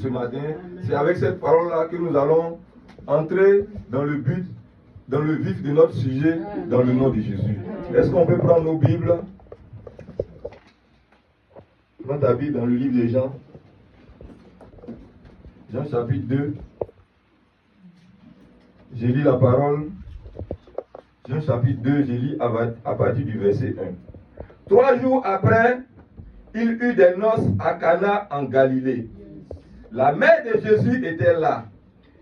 Ce matin, c'est avec cette parole-là que nous allons entrer dans le vif de notre sujet, dans le nom de Jésus. Est-ce qu'on peut prendre nos Bibles? Prends ta Bible dans le livre de Jean. Jean chapitre 2. J'ai lu la parole. Jean chapitre 2, j'ai lu à partir du verset 1. 3 jours après, il eut des noces à Cana en Galilée. La mère de Jésus était là.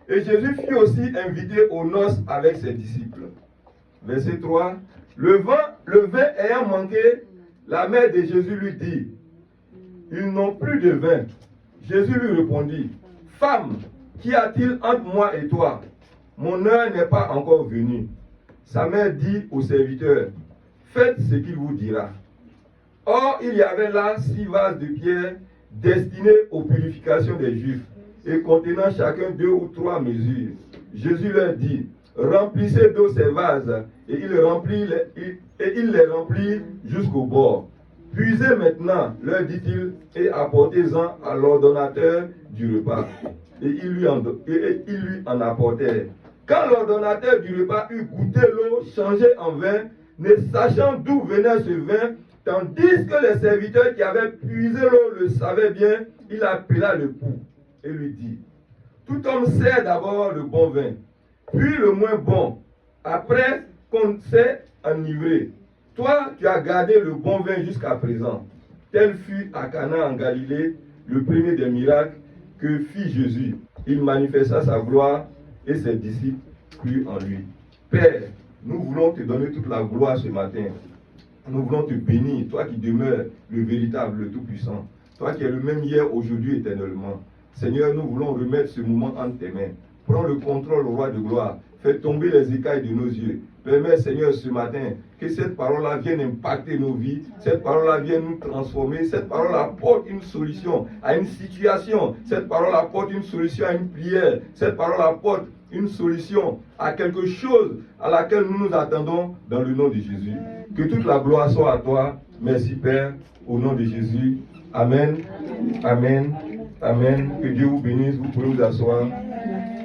Et Jésus fut aussi invité aux noces avec ses disciples. Verset 3. Le vin ayant manqué, la mère de Jésus lui dit, ils n'ont plus de vin. Jésus lui répondit, femme, qu'y a-t-il entre moi et toi? Mon heure n'est pas encore venue. Sa mère dit aux serviteurs, faites ce qu'il vous dira. Or, il y avait là 6 vases de pierre destinés aux purifications des Juifs et contenant chacun 2 ou 3 mesures. Jésus leur dit, remplissez d'eau ces vases, et il les remplit jusqu'au bord. Puisez maintenant, leur dit-il, et apportez-en à l'ordonnateur du repas. Et ils lui en apportèrent. Quand l'ordonnateur du repas eut goûté l'eau changée en vin, ne sachant d'où venait ce vin, tandis que les serviteurs qui avaient puisé l'eau le savaient bien, il appela le pouls et lui dit, tout homme sert d'abord le bon vin, puis le moins bon, après qu'on s'est enivré. Toi, tu as gardé le bon vin jusqu'à présent. Tel fut à Cana en Galilée le premier des miracles que fit Jésus. Il manifesta sa gloire et ses disciples crurent en lui. Père, nous voulons te donner toute la gloire ce matin. Nous voulons te bénir, toi qui demeures le véritable, le Tout-Puissant. Toi qui es le même hier, aujourd'hui, éternellement. Seigneur, nous voulons remettre ce moment entre tes mains. Prends le contrôle, roi de gloire. Fais tomber les écailles de nos yeux. Permets, Seigneur, ce matin, que cette parole-là vienne impacter nos vies. Cette parole-là vienne nous transformer. Cette parole apporte une solution à une situation. Cette parole apporte une solution à une prière. Cette parole apporte une solution à quelque chose à laquelle nous nous attendons dans le nom de Jésus. Que toute la gloire soit à toi. Merci Père, au nom de Jésus. Amen. Amen. Amen. Que Dieu vous bénisse. Vous pouvez vous asseoir.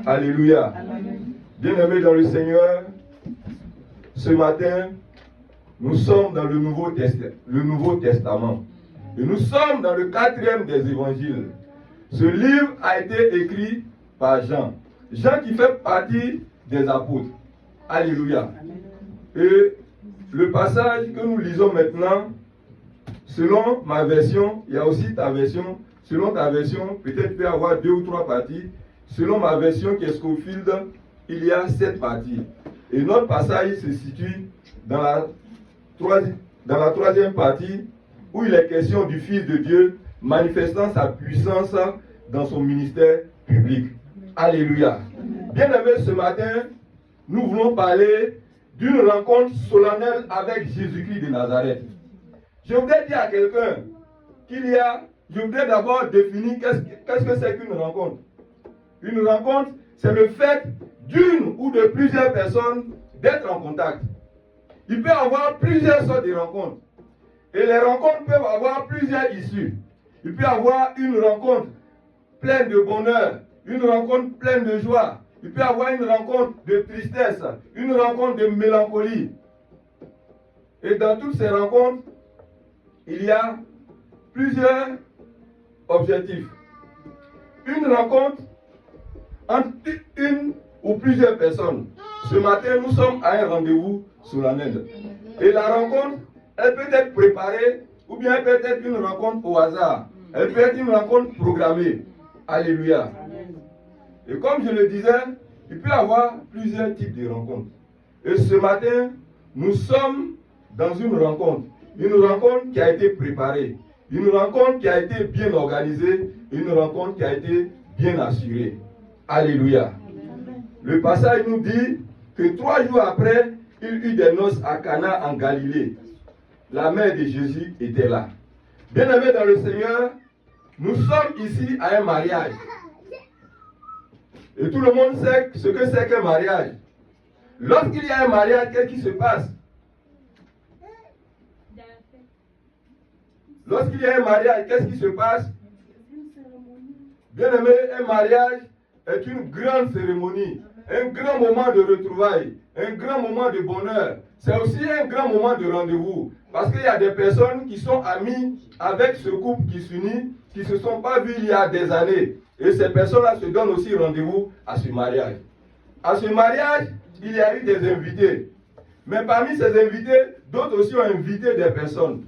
Alléluia. Bien-aimés dans le Seigneur, ce matin, nous sommes dans le Nouveau Testament. Et nous sommes dans le 4e des évangiles. Ce livre a été écrit par Jean. Jean qui fait partie des apôtres. Alléluia. Et le passage que nous lisons maintenant, selon ma version, il y a aussi ta version. Selon ta version, peut-être peut y avoir 2 ou 3 parties. Selon ma version qui est Scofield, il y a 7 parties. Et notre passage se situe dans la 3e partie où il est question du Fils de Dieu manifestant sa puissance dans son ministère public. Alléluia. Bien-aimés, ce matin, nous voulons parler d'une rencontre solennelle avec Jésus-Christ de Nazareth. Je voudrais dire à quelqu'un je voudrais d'abord définir qu'est-ce que c'est qu'une rencontre. Une rencontre, c'est le fait d'une ou de plusieurs personnes d'être en contact. Il peut y avoir plusieurs sortes de rencontres. Et les rencontres peuvent avoir plusieurs issues. Il peut y avoir une rencontre pleine de bonheur, une rencontre pleine de joie. Il peut y avoir une rencontre de tristesse, une rencontre de mélancolie. Et dans toutes ces rencontres, il y a plusieurs objectifs. Une rencontre entre une ou plusieurs personnes. Ce matin, nous sommes à un rendez-vous solennel. Et la rencontre, elle peut être préparée ou bien elle peut être une rencontre au hasard. Elle peut être une rencontre programmée. Alléluia. Et comme je le disais, il peut y avoir plusieurs types de rencontres. Et ce matin, nous sommes dans une rencontre qui a été préparée, une rencontre qui a été bien organisée, une rencontre qui a été bien assurée. Alléluia. Le passage nous dit que 3 jours après, il eut des noces à Cana en Galilée. La mère de Jésus était là. Bien-aimés dans le Seigneur, nous sommes ici à un mariage. Et tout le monde sait ce que c'est qu'un mariage. Lorsqu'il y a un mariage, qu'est-ce qui se passe? Lorsqu'il y a un mariage, qu'est-ce qui se passe? Bien aimé, un mariage est une grande cérémonie, un grand moment de retrouvailles, un grand moment de bonheur. C'est aussi un grand moment de rendez-vous. Parce qu'il y a des personnes qui sont amies avec ce couple qui s'unit, qui ne se sont pas vus il y a des années. Et ces personnes-là se donnent aussi rendez-vous à ce mariage. À ce mariage, il y a eu des invités. Mais parmi ces invités, d'autres aussi ont invité des personnes.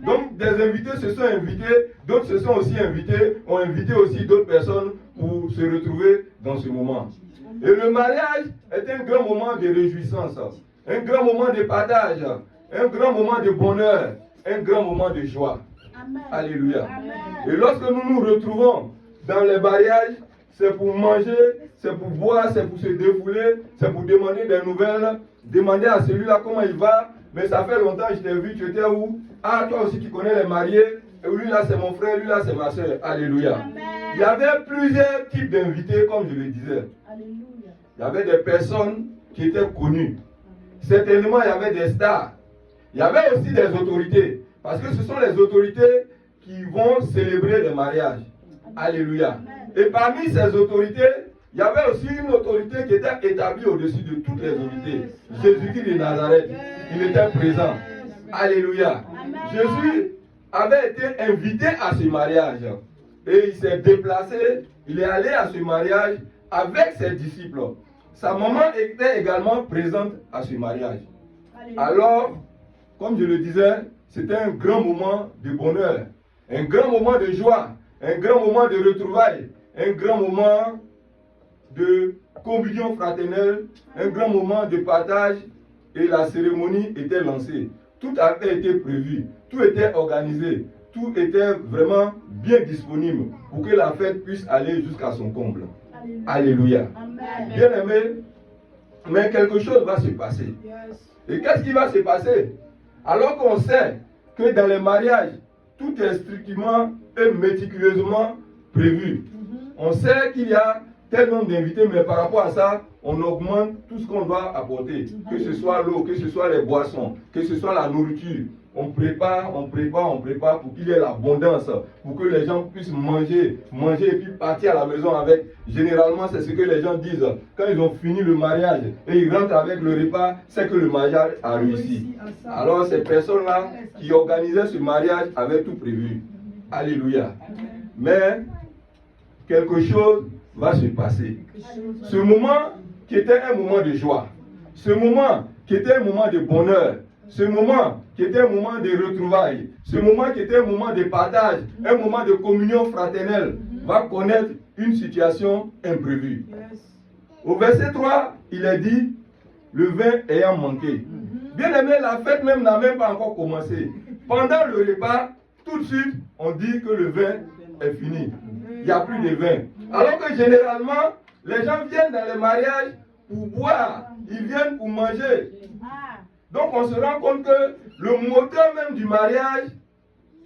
Donc des invités se sont invités, d'autres se sont aussi invités, ont invité aussi d'autres personnes pour se retrouver dans ce moment. Et le mariage est un grand moment de réjouissance, un grand moment de partage, un grand moment de bonheur, un grand moment de joie. Amen. Alléluia. Amen. Et lorsque nous nous retrouvons dans les mariages, c'est pour manger, c'est pour boire, c'est pour se défouler, c'est pour demander des nouvelles, demander à celui-là comment il va. Mais ça fait longtemps que je t'ai vu, tu étais où? Ah, toi aussi tu connais les mariés. Et lui là c'est mon frère, lui là c'est ma soeur. Alléluia. Amen. Il y avait plusieurs types d'invités, comme je le disais. Alléluia. Il y avait des personnes qui étaient connues. Certainement, il y avait des stars. Il y avait aussi des autorités. Parce que ce sont les autorités qui vont célébrer les mariages. Alléluia. Et parmi ces autorités, il y avait aussi une autorité qui était établie au-dessus de toutes les autorités. Jésus-Christ de Nazareth, il était présent. Alléluia. Jésus avait été invité à ce mariage. Et il s'est déplacé, il est allé à ce mariage avec ses disciples. Sa maman était également présente à ce mariage. Alors, comme je le disais, c'était un grand moment de bonheur, un grand moment de joie, un grand moment de retrouvailles, un grand moment de communion fraternelle, un grand moment de partage, et la cérémonie était lancée. Tout avait été prévu, tout était organisé, tout était vraiment bien disponible pour que la fête puisse aller jusqu'à son comble. Alléluia. Amen. Bien aimé, mais quelque chose va se passer. Et qu'est-ce qui va se passer? Alors qu'on sait que dans les mariages, tout est strictement et méticuleusement prévu. On sait qu'il y a tel nombre d'invités, mais par rapport à ça, on augmente tout ce qu'on doit apporter. Que ce soit l'eau, que ce soit les boissons, que ce soit la nourriture. On prépare pour qu'il y ait l'abondance, pour que les gens puissent manger et puis partir à la maison avec. Généralement, c'est ce que les gens disent. Quand ils ont fini le mariage et ils rentrent avec le repas, c'est que le mariage a réussi. Alors, ces personnes-là qui organisaient ce mariage avaient tout prévu. Alléluia. Mais, quelque chose va se passer. Ce moment qui était un moment de joie, ce moment qui était un moment de bonheur, ce moment qui était un moment de retrouvailles, ce moment qui était un moment de partage, un moment de communion fraternelle, va connaître une situation imprévue. Au verset 3, il est dit, le vin ayant manqué. Bien aimé, la fête même n'a même pas encore commencé. Pendant le repas, tout de suite, on dit que le vin est fini. Il n'y a plus de vin. Alors que généralement, les gens viennent dans les mariages pour boire, ils viennent pour manger. Donc on se rend compte que le moteur même du mariage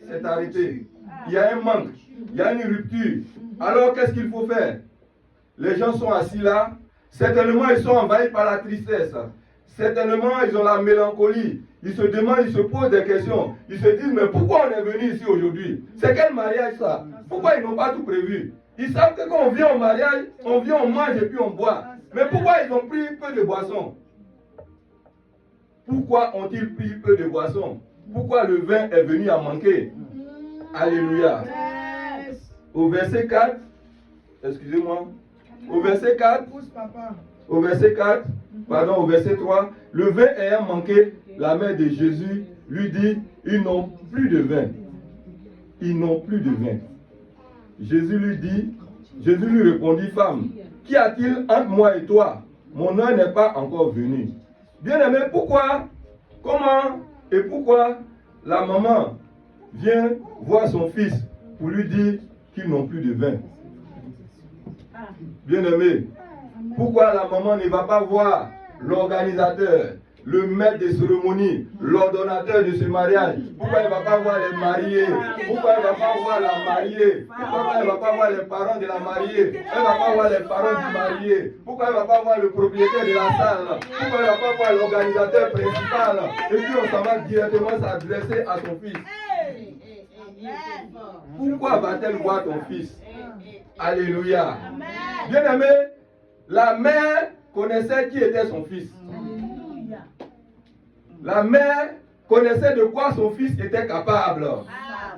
s'est arrêté. Il y a un manque, il y a une rupture. Alors qu'est-ce qu'il faut faire? Les gens sont assis là, certainement ils sont envahis par la tristesse. Certainement ils ont la mélancolie. Ils se demandent, ils se posent des questions. Ils se disent, mais pourquoi on est venu ici aujourd'hui? C'est quel mariage ça? Pourquoi ils n'ont pas tout prévu? Ils savent que quand on vient au mariage, on vient, on mange et puis on boit. Mais pourquoi ils ont pris peu de boissons? Pourquoi ont-ils pris peu de boissons? Pourquoi le vin est venu à manquer? Alléluia. Au verset 4, excusez-moi, au verset 4, au verset 4, pardon, au verset 3, le vin ayant manqué, la mère de Jésus lui dit, ils n'ont plus de vin. Ils n'ont plus de vin. Jésus lui répondit, femme, qu'y a-t-il entre moi et toi? Mon heure n'est pas encore venue. Bien aimé, pourquoi, comment et pourquoi la maman vient voir son fils pour lui dire qu'ils n'ont plus de vin? Bien aimé, pourquoi la maman ne va pas voir l'organisateur, le maître des cérémonies, l'ordonnateur de ce mariage? Pourquoi elle ne va pas voir les mariés? Pourquoi elle ne va pas voir la mariée? Pourquoi elle ne va pas voir les parents de la mariée? Elle ne va pas voir les parents du marié? Pourquoi elle ne va pas voir le propriétaire de la salle? Pourquoi elle ne va pas voir l'organisateur principal? Et puis on s'en va directement s'adresser à son fils. Pourquoi va-t-elle voir ton fils? Alléluia. Bien aimé, la mère connaissait qui était son fils. La mère connaissait de quoi son fils était capable.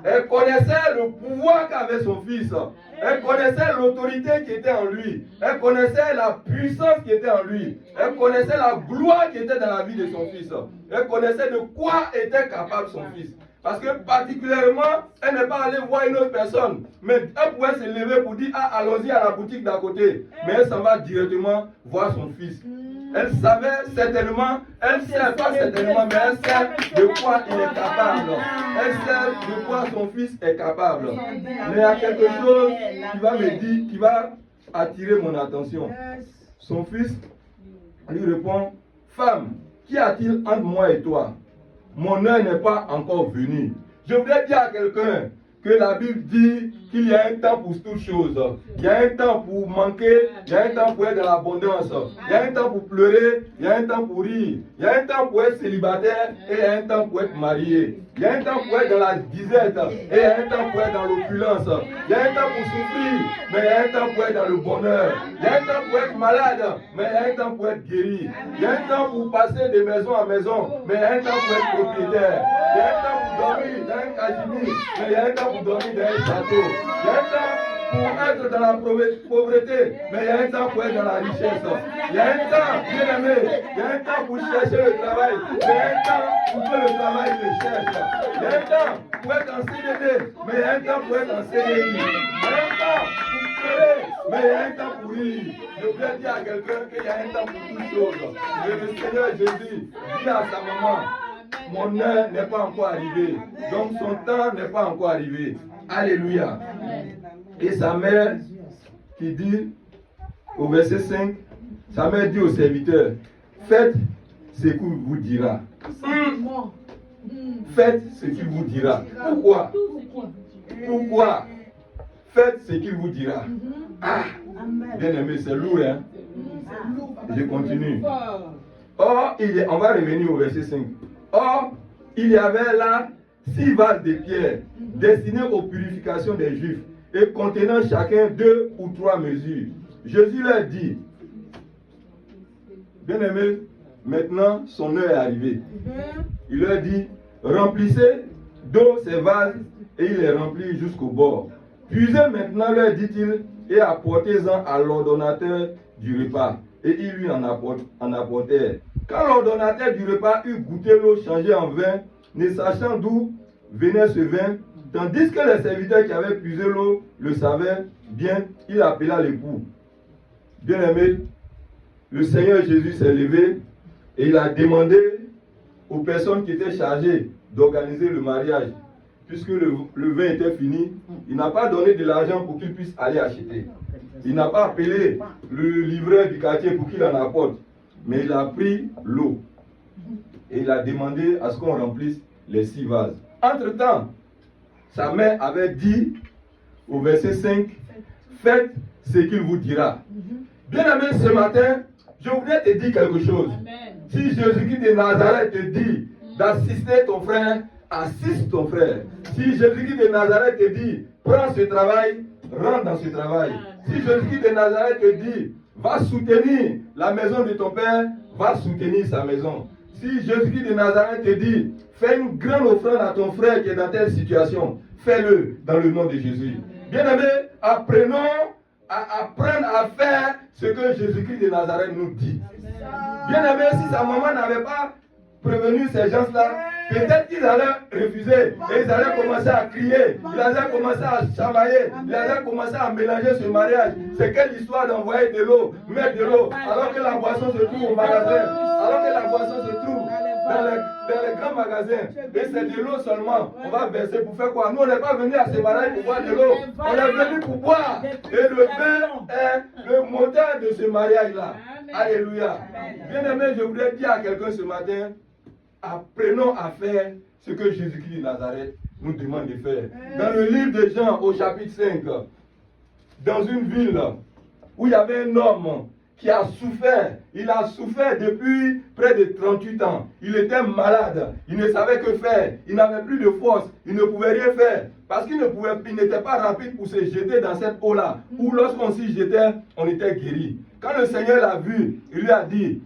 Elle connaissait le pouvoir qu'avait son fils. Elle connaissait l'autorité qui était en lui. Elle connaissait la puissance qui était en lui. Elle connaissait la gloire qui était dans la vie de son fils. Elle connaissait de quoi était capable son fils. Parce que particulièrement, elle n'est pas allée voir une autre personne. Mais elle pouvait se lever pour dire, ah, allons-y à la boutique d'à côté. Mais elle s'en va directement voir son fils. Elle savait certainement, elle ne sait pas certainement, mais elle sait de quoi il est capable. Elle sait de quoi son fils est capable. Mais il y a quelque chose qui va me dire, qui va attirer mon attention. Son fils lui répond, femme, qu'y a-t-il entre moi et toi? Mon heure n'est pas encore venue. Je voudrais dire à quelqu'un que la Bible dit qu'il y a un temps pour toutes choses. Il y a un temps pour manquer, il y a un temps pour être dans l'abondance, il y a un temps pour pleurer, il y a un temps pour rire, il y a un temps pour être célibataire et il y a un temps pour être marié. Il y a un temps pour être dans la disette et il y a un temps pour être dans l'opulence. Il y a un temps pour souffrir, mais il y a un temps pour être dans le bonheur. Il y a un temps pour être malade, mais il y a un temps pour être guéri. Il y a un temps pour passer de maison à maison, mais il y a un temps pour être propriétaire. Il y a un temps pour dormir dans un casimir, mais il y a un temps pour dormir dans un château. Il y a un temps pour être dans la pauvreté, mais il y a un temps pour être dans la richesse. Il y a un temps, bien aimé, il y a un temps pour chercher le travail, mais il y a un temps pour que le travail le cherche. Il y a un temps pour être en CDD, mais il y a un temps pour être en CDI. Il y a un temps pour pleurer, mais il y a un temps pour rire. Je voudrais dire à quelqu'un qu'il y a un temps pour toutes choses. Et le Seigneur Jésus dit à sa maman, mon heure n'est pas encore arrivée. Donc son temps n'est pas encore arrivé. Alléluia. Et sa mère qui dit au verset 5, sa mère dit au serviteur, faites ce qu'il vous dira. Faites ce qu'il vous dira. Pourquoi? Pourquoi? Faites ce qu'il vous dira. Ah, bien aimé, c'est lourd, hein? Je continue. Or, on va revenir au verset 5. Or, il y avait là 6 vases de pierre destinés aux purifications des Juifs et contenant chacun 2 ou 3 mesures. Jésus leur dit, bien aimé, maintenant son heure est arrivée. Il leur dit, remplissez d'eau ces vases et il les remplit jusqu'au bord. Puisez maintenant, leur dit-il, et apportez-en à l'ordonnateur du repas. Et ils lui en apportèrent. Quand l'ordonnateur du repas eut goûté l'eau changée en vin, ne sachant d'où venait ce vin, tandis que les serviteurs qui avaient puisé l'eau le savaient bien, il appela l'époux. Bien aimé, le Seigneur Jésus s'est levé et il a demandé aux personnes qui étaient chargées d'organiser le mariage, puisque le vin était fini, il n'a pas donné de l'argent pour qu'ils puissent aller acheter. Il n'a pas appelé le livreur du quartier pour qu'il en apporte, mais il a pris l'eau et il a demandé à ce qu'on remplisse les 6 vases. Entre-temps, sa mère avait dit au verset 5, faites ce qu'il vous dira. Bien-aimé, ce matin, je voudrais te dire quelque chose. Si Jésus-Christ de Nazareth te dit d'assister ton frère, assiste ton frère. Si Jésus-Christ de Nazareth te dit, prends ce travail, rentre dans ce travail. Si Jésus-Christ de Nazareth te dit, va soutenir la maison de ton père, va soutenir sa maison. Si Jésus-Christ de Nazareth te dit, fais une grande offrande à ton frère qui est dans telle situation, fais-le dans le nom de Jésus. Bien-aimés, apprenons à apprendre à faire ce que Jésus-Christ de Nazareth nous dit. Bien-aimés, si sa maman n'avait pas prévenu ces gens-là, peut-être qu'ils allaient refuser et ils allaient commencer à crier, ils allaient commencer à chamailler, ils allaient commencer à mélanger ce mariage. C'est quelle histoire d'envoyer de l'eau, mettre de l'eau, alors que la boisson se trouve au magasin, alors que la boisson se trouve dans les grands magasins. Et c'est de l'eau seulement. On va verser pour faire quoi? Nous, on n'est pas venu à ce mariage pour boire de l'eau. On est venu pour boire. Et le vin est le moteur de ce mariage-là. Alléluia. Bien aimé, je voudrais dire à quelqu'un ce matin, apprenons à faire ce que Jésus-Christ de Nazareth nous demande de faire. Dans le livre de Jean, au chapitre 5, dans une ville où il y avait un homme qui a souffert. Il a souffert depuis près de 38 ans. Il était malade. Il ne savait que faire. Il n'avait plus de force. Il ne pouvait rien faire. Parce qu'il n'était pas rapide pour se jeter dans cette eau-là. Où lorsqu'on s'y jetait, on était guéri. Quand le Seigneur l'a vu, il lui a dit,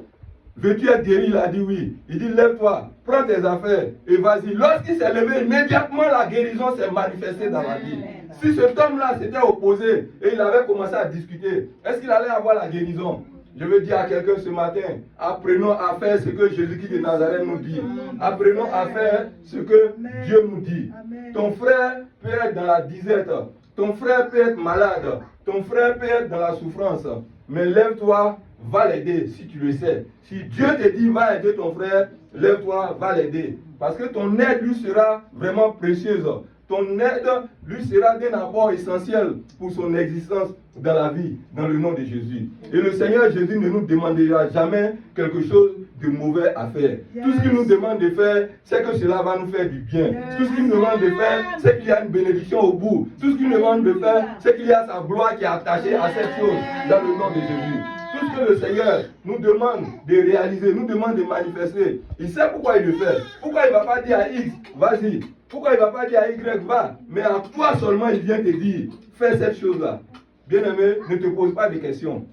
veux-tu être guéri? Il a dit oui. Il dit, lève-toi, prends tes affaires et vas-y. Lorsqu'il s'est levé, immédiatement la guérison s'est manifestée dans la vie. Si cet homme-là s'était opposé et il avait commencé à discuter, est-ce qu'il allait avoir la guérison? Je veux dire à quelqu'un ce matin, apprenons à faire ce que Jésus-Christ de Nazareth nous dit. Apprenons à faire ce que Dieu nous dit. Ton frère peut être dans la disette. Ton frère peut être malade. Ton frère peut être dans la souffrance. Mais lève-toi, va l'aider si tu le sais. Si Dieu te dit va aider ton frère, lève-toi, va l'aider. Parce que ton aide lui sera vraiment précieuse. Ton aide lui sera d'un apport essentiel pour son existence dans la vie, dans le nom de Jésus. Et le Seigneur Jésus ne nous demandera jamais quelque chose de mauvais à faire. Tout ce qu'il nous demande de faire, c'est que cela va nous faire du bien. Tout ce qu'il nous demande de faire, c'est qu'il y a une bénédiction au bout. Tout ce qu'il nous demande de faire, c'est qu'il y a sa gloire qui est attachée à cette chose dans le nom de Jésus. Tout ce que le Seigneur nous demande de réaliser, nous demande de manifester, il sait pourquoi il le fait. Pourquoi il ne va pas dire à X, vas-y. Pourquoi il ne va pas dire à Y, va. Mais à toi seulement, il vient te dire, fais cette chose-là. Bien-aimé, ne te pose pas de questions.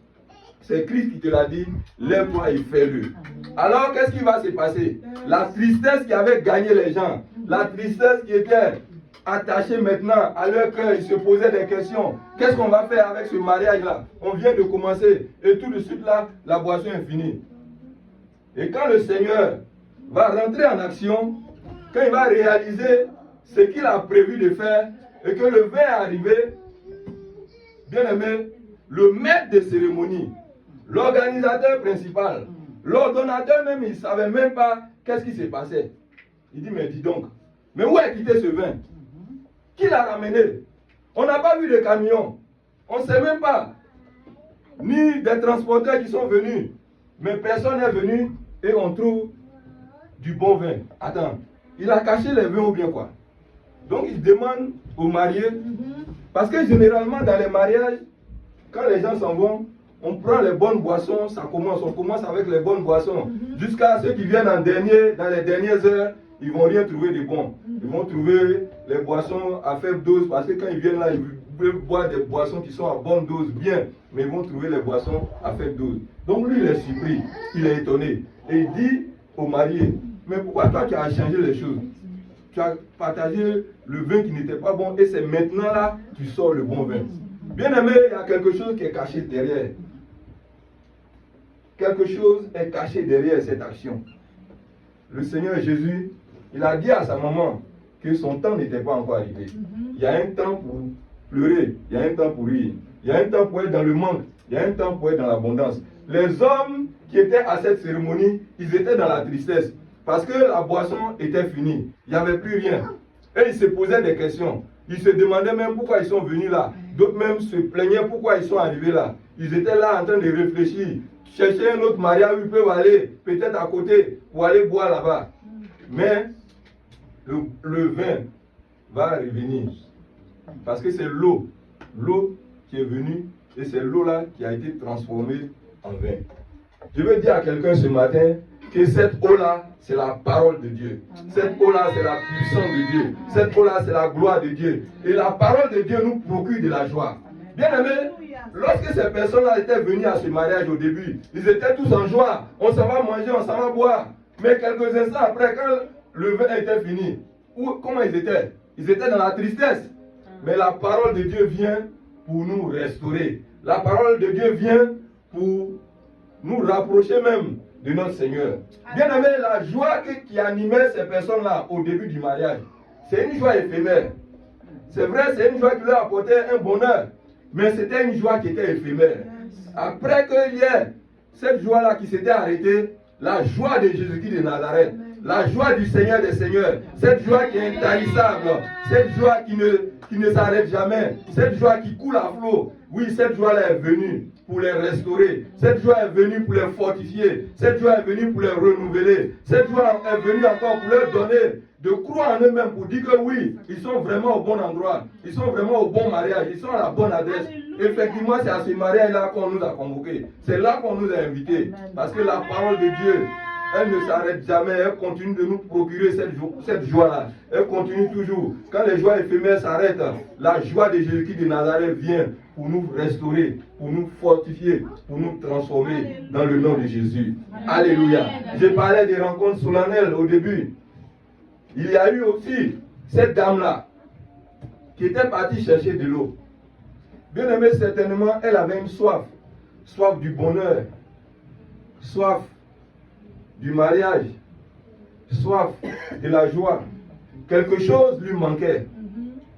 C'est Christ qui te l'a dit, lève-toi et fais-le. Alors, qu'est-ce qui va se passer? La tristesse qui avait gagné les gens, la tristesse qui était attachée maintenant à leur cœur, ils se posaient des questions. Qu'est-ce qu'on va faire avec ce mariage-là? On vient de commencer et tout de suite là, la boisson est finie. Et quand le Seigneur va rentrer en action, quand il va réaliser ce qu'il a prévu de faire et que le vin est arrivé, bien aimé, le maître de cérémonie, l'organisateur principal, l'ordonnateur même, il ne savait même pas qu'est-ce qui s'est passé. Il dit, mais dis donc, mais où est quitté ce vin? Qui l'a ramené? On n'a pas vu de camion. On ne sait même pas. Ni des transporteurs qui sont venus. Mais personne n'est venu et on trouve du bon vin. Attends, il a caché les vins ou bien quoi? Donc il demande aux mariés, parce que généralement dans les mariages, quand les gens s'en vont, on prend les bonnes boissons, on commence avec les bonnes boissons. Jusqu'à ceux qui viennent en dernier, dans les dernières heures, ils ne vont rien trouver de bon. Ils vont trouver les boissons à faible dose, parce que quand ils viennent là, ils peuvent boire des boissons qui sont à bonne dose, bien, mais ils vont trouver les boissons à faible dose. Donc lui, il est surpris, il est étonné. Et il dit au marié, mais pourquoi toi tu as changé les choses? Tu as partagé le vin qui n'était pas bon et c'est maintenant là que tu sors le bon vin. Bien aimé, il y a quelque chose qui est caché derrière. Quelque chose est caché derrière cette action. Le Seigneur Jésus, il a dit à sa maman que son temps n'était pas encore arrivé. Il y a un temps pour pleurer, il y a un temps pour rire, il y a un temps pour être dans le manque, il y a un temps pour être dans l'abondance. Les hommes qui étaient à cette cérémonie, ils étaient dans la tristesse parce que la boisson était finie, il n'y avait plus rien. Et ils se posaient des questions. Ils se demandaient même pourquoi ils sont venus là. D'autres même se plaignaient pourquoi ils sont arrivés là. Ils étaient là en train de réfléchir, chercher un autre mariage où ils peuvent aller, peut-être à côté, pour aller boire là-bas. Mais le vin va revenir. Parce que c'est l'eau qui est venue et c'est l'eau-là qui a été transformée en vin. Je veux dire à quelqu'un ce matin que cette eau-là, c'est la parole de Dieu. Cette eau-là, c'est la puissance de Dieu. Cette eau-là, c'est la gloire de Dieu. Et la parole de Dieu nous procure de la joie. Bien aimé, lorsque ces personnes-là étaient venues à ce mariage au début, ils étaient tous en joie. On s'en va manger, on s'en va boire. Mais quelques instants après, quand le vin était fini, comment ils étaient? Ils étaient dans la tristesse. Mais la parole de Dieu vient pour nous restaurer. La parole de Dieu vient pour nous rapprocher même de notre Seigneur. Bien aimé, la joie qui animait ces personnes-là au début du mariage, c'est une joie éphémère. C'est vrai, c'est une joie qui leur apportait un bonheur, mais c'était une joie qui était éphémère. Après qu'il y ait cette joie-là qui s'était arrêtée, la joie de Jésus-Christ de Nazareth, la joie du Seigneur des Seigneurs, cette joie qui est intarissable, cette joie qui ne s'arrête jamais, cette joie qui coule à flot, oui, cette joie-là est venue pour les restaurer, cette joie est venue pour les fortifier, cette joie est venue pour les renouveler, cette joie est venue encore pour leur donner de croire en eux-mêmes pour dire que oui, ils sont vraiment au bon endroit, ils sont vraiment au bon mariage, ils sont à la bonne adresse. Effectivement, c'est à ce mariage-là qu'on nous a convoqués. C'est là qu'on nous a invités. Parce que la parole de Dieu, elle ne s'arrête jamais, elle continue de nous procurer cette joie-là. Elle continue toujours. Quand les joies éphémères s'arrêtent, la joie de Jésus-Christ de Nazareth vient pour nous restaurer, pour nous fortifier, pour nous transformer dans le nom de Jésus. Alléluia. Je parlais des rencontres solennelles au début. Il y a eu aussi cette dame-là qui était partie chercher de l'eau. Bien aimé, certainement, elle avait une soif. Soif du bonheur. Soif du mariage. Soif de la joie. Quelque chose lui manquait.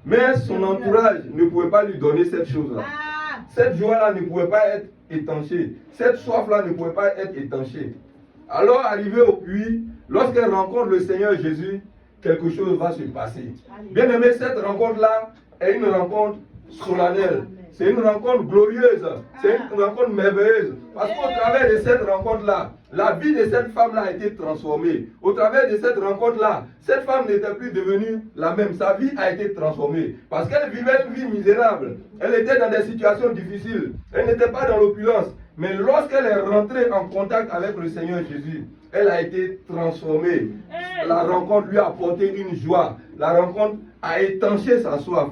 Mais son entourage ne pouvait pas lui donner cette chose-là. Cette joie-là ne pouvait pas être étanchée. Cette soif-là ne pouvait pas être étanchée. Alors, arrivée au puits, lorsqu'elle rencontre le Seigneur Jésus, quelque chose va se passer. Bien aimé, cette rencontre-là est une rencontre solennelle. C'est une rencontre glorieuse. C'est une rencontre merveilleuse. Parce qu'au travers de cette rencontre-là, la vie de cette femme-là a été transformée. Au travers de cette rencontre-là, cette femme n'était plus devenue la même. Sa vie a été transformée. Parce qu'elle vivait une vie misérable. Elle était dans des situations difficiles. Elle n'était pas dans l'opulence. Mais lorsqu'elle est rentrée en contact avec le Seigneur Jésus, elle a été transformée. La rencontre lui a apporté une joie. La rencontre a étanché sa soif.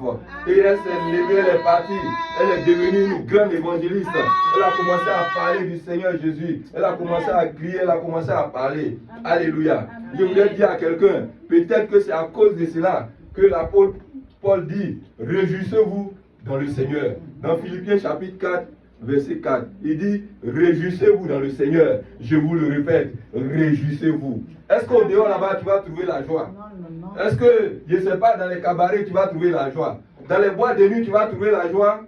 Et elle s'est levée, elle est partie. Elle est devenue une grande évangéliste. Elle a commencé à parler du Seigneur Jésus. Elle a commencé à crier, elle a commencé à parler. Alléluia. Je voudrais dire à quelqu'un, peut-être que c'est à cause de cela que l'apôtre Paul dit, réjouissez-vous dans le Seigneur. Dans Philippiens chapitre 4, verset 4, il dit, réjouissez-vous dans le Seigneur. Je vous le répète, réjouissez-vous. Est-ce qu'au dehors là-bas, tu vas trouver la joie? Est-ce que, je ne sais pas, dans les cabarets, tu vas trouver la joie? Dans les boîtes de nuit, tu vas trouver la joie?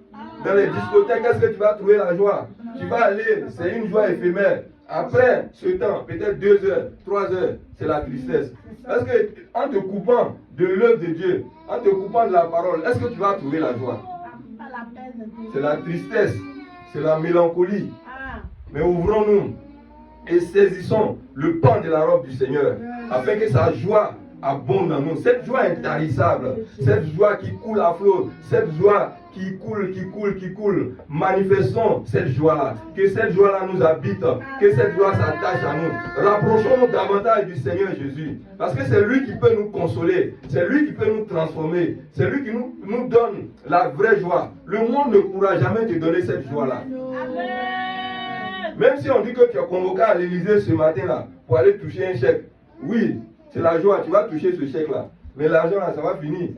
Dans les discothèques, est-ce que tu vas trouver la joie? Tu vas aller, c'est une joie éphémère. Après ce temps, peut-être 2 heures, 3 heures, c'est la tristesse. Est-ce que, en te coupant de l'œuvre de Dieu, en te coupant de la parole, est-ce que tu vas trouver la joie? C'est la tristesse, c'est la mélancolie. Mais ouvrons-nous et saisissons le pan de la robe du Seigneur, afin que sa joie abonde en nous. Cette joie intarissable, cette joie qui coule à flot, cette joie qui coule. Manifestons cette joie-là. Que cette joie-là nous habite, que cette joie s'attache à nous. Rapprochons-nous davantage du Seigneur Jésus. Parce que c'est lui qui peut nous consoler, c'est lui qui peut nous transformer, c'est lui qui nous donne la vraie joie. Le monde ne pourra jamais te donner cette joie-là. Même si on dit que tu es convoqué à l'Élysée ce matin-là pour aller toucher un chèque, oui, c'est la joie, tu vas toucher ce chèque-là. Mais l'argent là, ça va finir.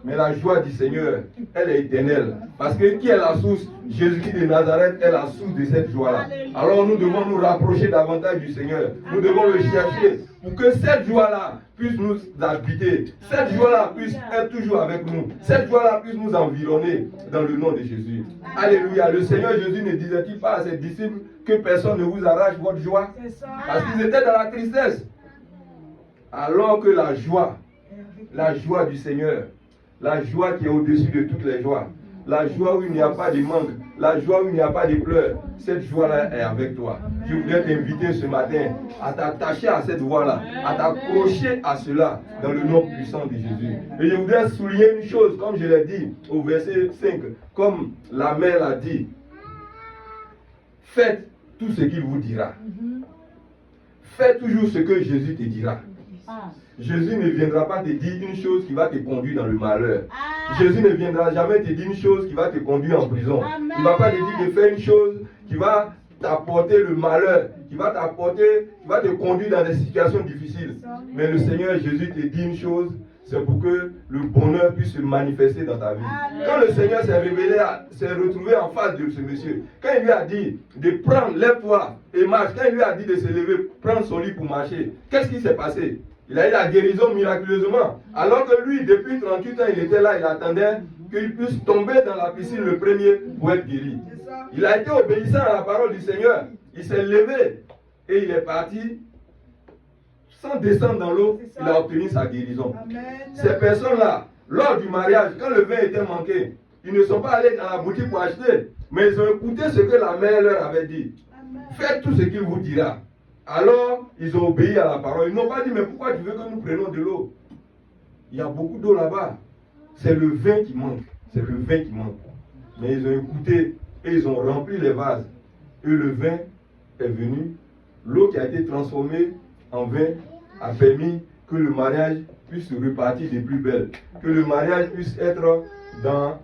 Mais la joie du Seigneur, elle est éternelle. Parce que qui est la source? Jésus-Christ de Nazareth est la source de cette joie-là. Alors nous devons nous rapprocher davantage du Seigneur. Nous devons le chercher pour que cette joie-là puisse nous habiter. Cette joie-là puisse être toujours avec nous. Cette joie-là puisse nous environner dans le nom de Jésus. Alléluia. Le Seigneur Jésus ne disait-il pas à ses disciples que personne ne vous arrache votre joie? Parce qu'ils étaient dans la tristesse. Alors que la joie du Seigneur, la joie qui est au-dessus de toutes les joies, la joie où il n'y a pas de manque, la joie où il n'y a pas de pleurs, cette joie-là est avec toi. Je voudrais t'inviter ce matin à t'attacher à cette voie-là, à t'accrocher à cela dans le nom puissant de Jésus. Et je voudrais souligner une chose, comme je l'ai dit au verset 5, comme la mère l'a dit, faites tout ce qu'il vous dira. Fais toujours ce que Jésus te dira. Jésus ne viendra pas te dire une chose qui va te conduire dans le malheur. Jésus ne viendra jamais te dire une chose qui va te conduire en prison. Il ne va pas te dire de faire une chose qui va t'apporter le malheur, qui va te conduire dans des situations difficiles. Mais le Seigneur Jésus te dit une chose, c'est pour que le bonheur puisse se manifester dans ta vie. Quand le Seigneur s'est révélé, s'est retrouvé en face de ce monsieur, quand il lui a dit de prendre, lève-toi et marche, quand il lui a dit de se lever, prendre son lit pour marcher, qu'est-ce qui s'est passé? Il a eu la guérison miraculeusement. Alors que lui, depuis 38 ans, il était là, il attendait qu'il puisse tomber dans la piscine le premier pour être guéri. Il a été obéissant à la parole du Seigneur. Il s'est levé et il est parti. Sans descendre dans l'eau, il a obtenu sa guérison. Ces personnes-là, lors du mariage, quand le vin était manqué, ils ne sont pas allés dans la boutique pour acheter, mais ils ont écouté ce que la mère leur avait dit. Faites tout ce qu'il vous dira. Alors, ils ont obéi à la parole. Ils n'ont pas dit, mais pourquoi tu veux que nous prenions de l'eau? Il y a beaucoup d'eau là-bas. C'est le vin qui manque. C'est le vin qui manque. Mais ils ont écouté et ils ont rempli les vases. Et le vin est venu. L'eau qui a été transformée en vin a permis que le mariage puisse se repartir des plus belles. Que le mariage puisse être dans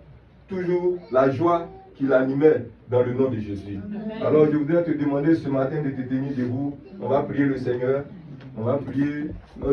toujours la joie qui l'animait dans le nom de Jésus. Alors je voudrais te demander ce matin de te tenir debout. On va prier le Seigneur. On va prier.